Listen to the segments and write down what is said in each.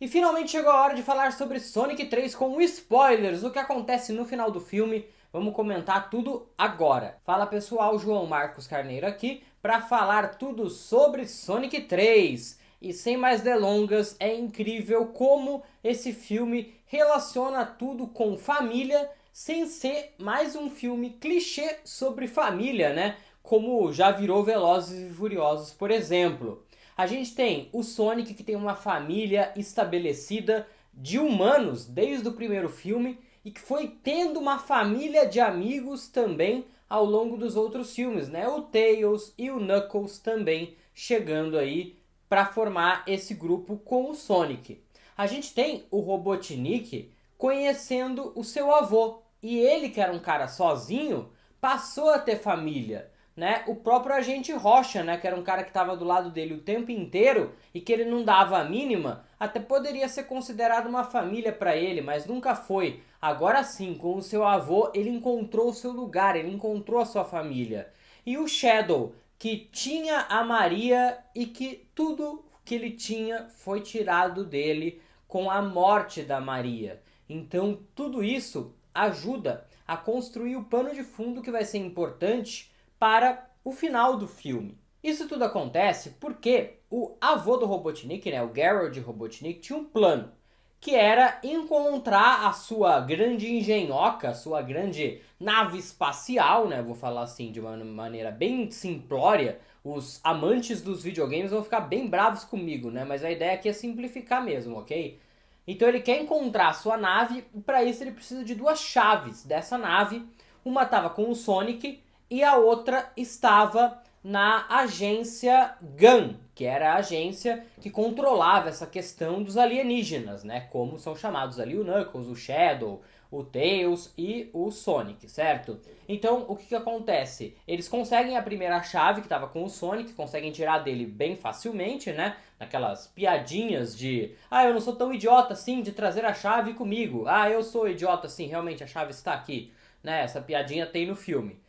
E finalmente chegou a hora de falar sobre Sonic 3 com spoilers, o que acontece no final do filme. Vamos comentar tudo agora. Fala pessoal, João Marcos Carneiro aqui para falar tudo sobre Sonic 3. E sem mais delongas, é incrível como esse filme relaciona tudo com família, sem ser mais um filme clichê sobre família, né? Como já virou Velozes e Furiosos, por exemplo. A gente tem o Sonic, que tem uma família estabelecida de humanos desde o primeiro filme e que foi tendo uma família de amigos também ao longo dos outros filmes, né? O Tails e o Knuckles também chegando aí para formar esse grupo com o Sonic. A gente tem o Robotnik conhecendo o seu avô, e ele, que era um cara sozinho, passou a ter família, né? O próprio Agente Rocha, né, que era um cara que estava do lado dele o tempo inteiro e que ele não dava a mínima, até poderia ser considerado uma família para ele, mas nunca foi. Agora sim, com o seu avô, ele encontrou o seu lugar, ele encontrou a sua família. E o Shadow, que tinha a Maria e que tudo que ele tinha foi tirado dele com a morte da Maria. Então, tudo isso ajuda a construir o pano de fundo que vai ser importante para o final do filme. Isso tudo acontece porque o avô do Robotnik, né, o Geralt Robotnik, tinha um plano, que era encontrar a sua grande engenhoca, a sua grande nave espacial, né, vou falar assim de uma maneira bem simplória. Os amantes dos videogames vão ficar bem bravos comigo, né, mas a ideia aqui é simplificar mesmo, ok? Então ele quer encontrar a sua nave e para isso ele precisa de duas chaves dessa nave. Uma estava com o Sonic e a outra estava na agência GUN, que era a agência que controlava essa questão dos alienígenas, né? Como são chamados ali o Knuckles, o Shadow, o Tails e o Sonic, certo? Então, o que acontece? Eles conseguem a primeira chave que estava com o Sonic, conseguem tirar dele bem facilmente, né? Naquelas piadinhas de eu não sou tão idiota assim de trazer a chave comigo. Eu sou idiota assim, realmente a chave está aqui, né? Essa piadinha tem no filme.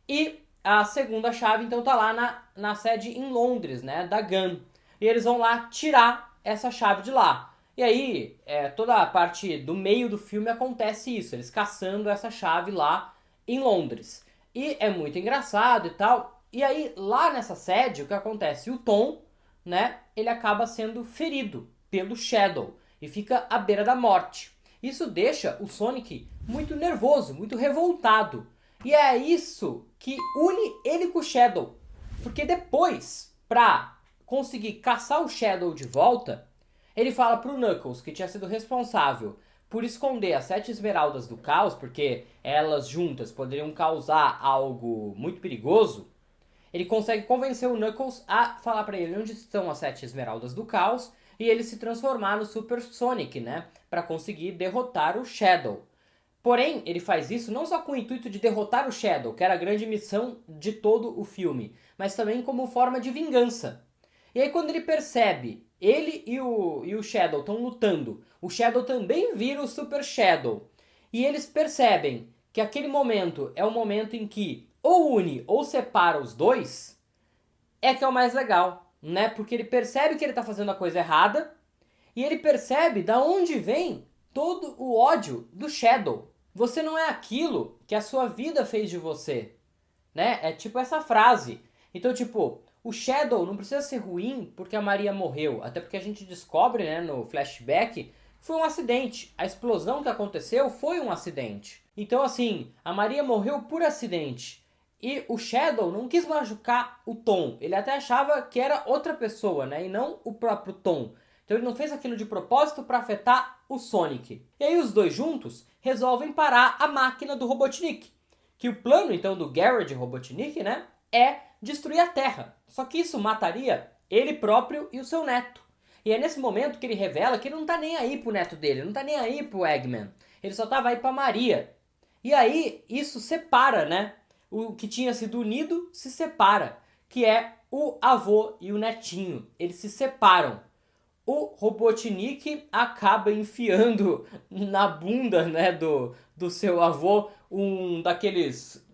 E a segunda chave, então, tá lá na sede em Londres, né, da GUN. E eles vão lá tirar essa chave de lá. E aí, toda a parte do meio do filme acontece isso, eles caçando essa chave lá em Londres. E é muito engraçado e tal. E aí, lá nessa sede, o que acontece? O Tom, né, ele acaba sendo ferido pelo Shadow e fica à beira da morte. Isso deixa o Sonic muito nervoso, muito revoltado. E é isso que une ele com o Shadow. Porque depois, pra conseguir caçar o Shadow de volta, ele fala pro Knuckles, que tinha sido responsável por esconder as 7 esmeraldas do caos, porque elas juntas poderiam causar algo muito perigoso. Ele consegue convencer o Knuckles a falar pra ele onde estão as 7 esmeraldas do caos e ele se transformar no Super Sonic, né? Pra conseguir derrotar o Shadow. Porém, ele faz isso não só com o intuito de derrotar o Shadow, que era a grande missão de todo o filme, mas também como forma de vingança. E aí quando ele percebe, ele e o Shadow estão lutando, o Shadow também vira o Super Shadow. E eles percebem que aquele momento é o momento em que ou une ou separa os dois, é que é o mais legal, né? Porque ele percebe que ele está fazendo a coisa errada, e ele percebe da onde vem todo o ódio do Shadow. Você não é aquilo que a sua vida fez de você, né? É tipo essa frase. Então, tipo, o Shadow não precisa ser ruim porque a Maria morreu. Até porque a gente descobre, né, no flashback, que foi um acidente. A explosão que aconteceu foi um acidente. Então, assim, a Maria morreu por acidente. E o Shadow não quis machucar o Tom. Ele até achava que era outra pessoa, né? E não o próprio Tom. Então ele não fez aquilo de propósito para afetar o Sonic. E aí os dois juntos resolvem parar a máquina do Robotnik. Que o plano então do Garrett Robotnik, né, é destruir a Terra. Só que isso mataria ele próprio e o seu neto. E é nesse momento que ele revela que ele não tá nem aí pro neto dele, não tá nem aí pro Eggman. Ele só tava aí pra Maria. E aí isso separa, né? O que tinha sido unido se separa, que é o avô e o netinho. Eles se separam. O Robotnik acaba enfiando na bunda, né, do seu avô um daqueles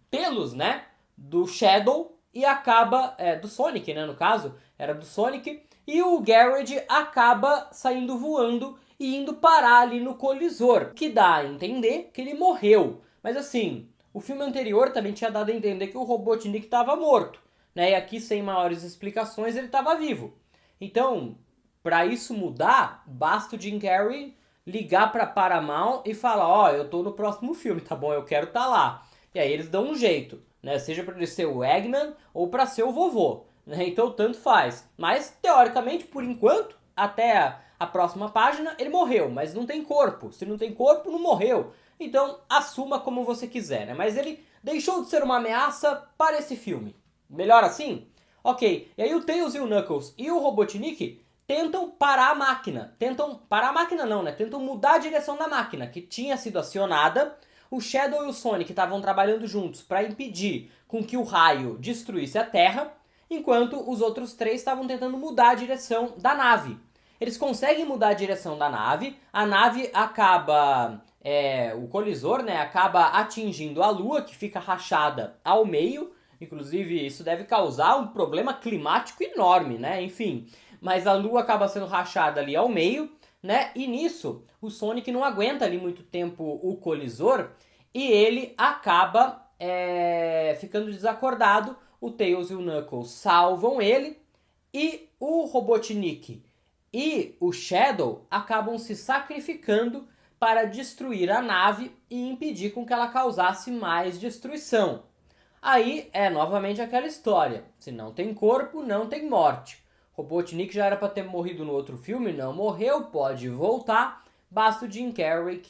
pelos, né, do Shadow e acaba, do Sonic, né, no caso, era do Sonic, e o Garrett acaba saindo voando e indo parar ali no colisor, que dá a entender que ele morreu. Mas assim, o filme anterior também tinha dado a entender que o Robotnik estava morto, né? E aqui, sem maiores explicações, ele estava vivo. Então, para isso mudar, basta o Jim Carrey ligar para Paramount e falar: ó, eu tô no próximo filme, tá bom? Eu quero estar lá. E aí eles dão um jeito, né? Seja para ele ser o Eggman ou para ser o vovô, né? Então tanto faz. Mas teoricamente, por enquanto, até a próxima página, ele morreu, mas não tem corpo. Se não tem corpo, não morreu. Então assuma como você quiser, né? Mas ele deixou de ser uma ameaça para esse filme. Melhor assim? Ok. E aí o Tails e o Knuckles e o Robotnik tentam parar a máquina. Tentam parar a máquina não, né? Tentam mudar a direção da máquina, que tinha sido acionada. O Shadow e o Sonic estavam trabalhando juntos para impedir com que o raio destruísse a Terra, enquanto os outros três estavam tentando mudar a direção da nave. Eles conseguem mudar a direção da nave, a nave acaba... o colisor, né, acaba atingindo a Lua, que fica rachada ao meio. Inclusive, isso deve causar um problema climático enorme, né? Enfim, mas a Lua acaba sendo rachada ali ao meio, né? E nisso, o Sonic não aguenta ali muito tempo o colisor e ele acaba ficando desacordado. O Tails e o Knuckles salvam ele e o Robotnik e o Shadow acabam se sacrificando para destruir a nave e impedir com que ela causasse mais destruição. Aí é novamente aquela história: se não tem corpo, não tem morte. Robotnik já era para ter morrido no outro filme, não morreu, pode voltar. Basta o Jim Carrey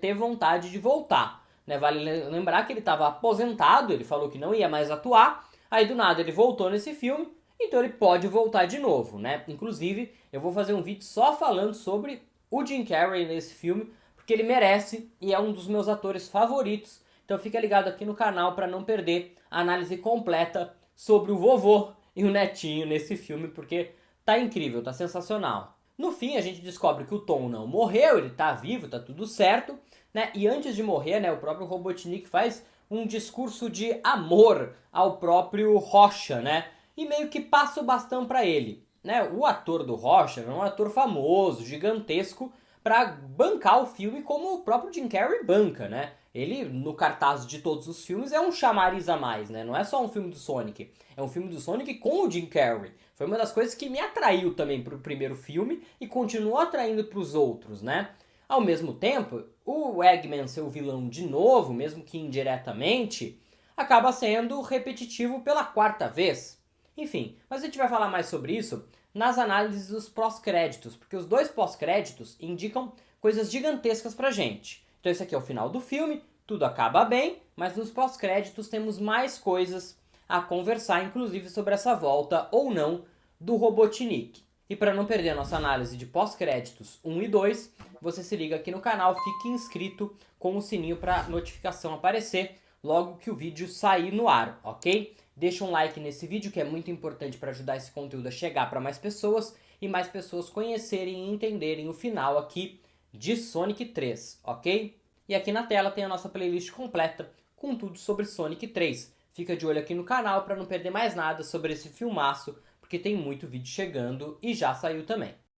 ter vontade de voltar, né? Vale lembrar que ele estava aposentado, ele falou que não ia mais atuar. Aí do nada ele voltou nesse filme, então ele pode voltar de novo, né? Inclusive eu vou fazer um vídeo só falando sobre o Jim Carrey nesse filme, porque ele merece e é um dos meus atores favoritos. Então fica ligado aqui no canal para não perder a análise completa sobre o vovô e o netinho nesse filme, porque tá incrível, tá sensacional. No fim a gente descobre que o Tom não morreu, ele tá vivo, tá tudo certo, né? E antes de morrer, né, o próprio Robotnik faz um discurso de amor ao próprio Rocha, né? E meio que passa o bastão para ele, né? O ator do Rocha é um ator famoso, gigantesco, para bancar o filme como o próprio Jim Carrey banca, né? Ele, no cartaz de todos os filmes, é um chamariz a mais, né? Não é só um filme do Sonic, é um filme do Sonic com o Jim Carrey. Foi uma das coisas que me atraiu também pro primeiro filme e continuou atraindo pros outros, né? Ao mesmo tempo, o Eggman ser o vilão de novo, mesmo que indiretamente, acaba sendo repetitivo pela quarta vez. Enfim, mas a gente vai falar mais sobre isso nas análises dos pós-créditos, porque os dois pós-créditos indicam coisas gigantescas pra gente. Então esse aqui é o final do filme, tudo acaba bem, mas nos pós-créditos temos mais coisas a conversar, inclusive sobre essa volta ou não do Robotnik. E para não perder a nossa análise de pós-créditos 1 e 2, você se liga aqui no canal, fique inscrito com o sininho para notificação aparecer logo que o vídeo sair no ar, ok? Deixa um like nesse vídeo que é muito importante para ajudar esse conteúdo a chegar para mais pessoas e mais pessoas conhecerem e entenderem o final aqui de Sonic 3, ok? E aqui na tela tem a nossa playlist completa com tudo sobre Sonic 3. Fica de olho aqui no canal para não perder mais nada sobre esse filmaço, porque tem muito vídeo chegando e já saiu também.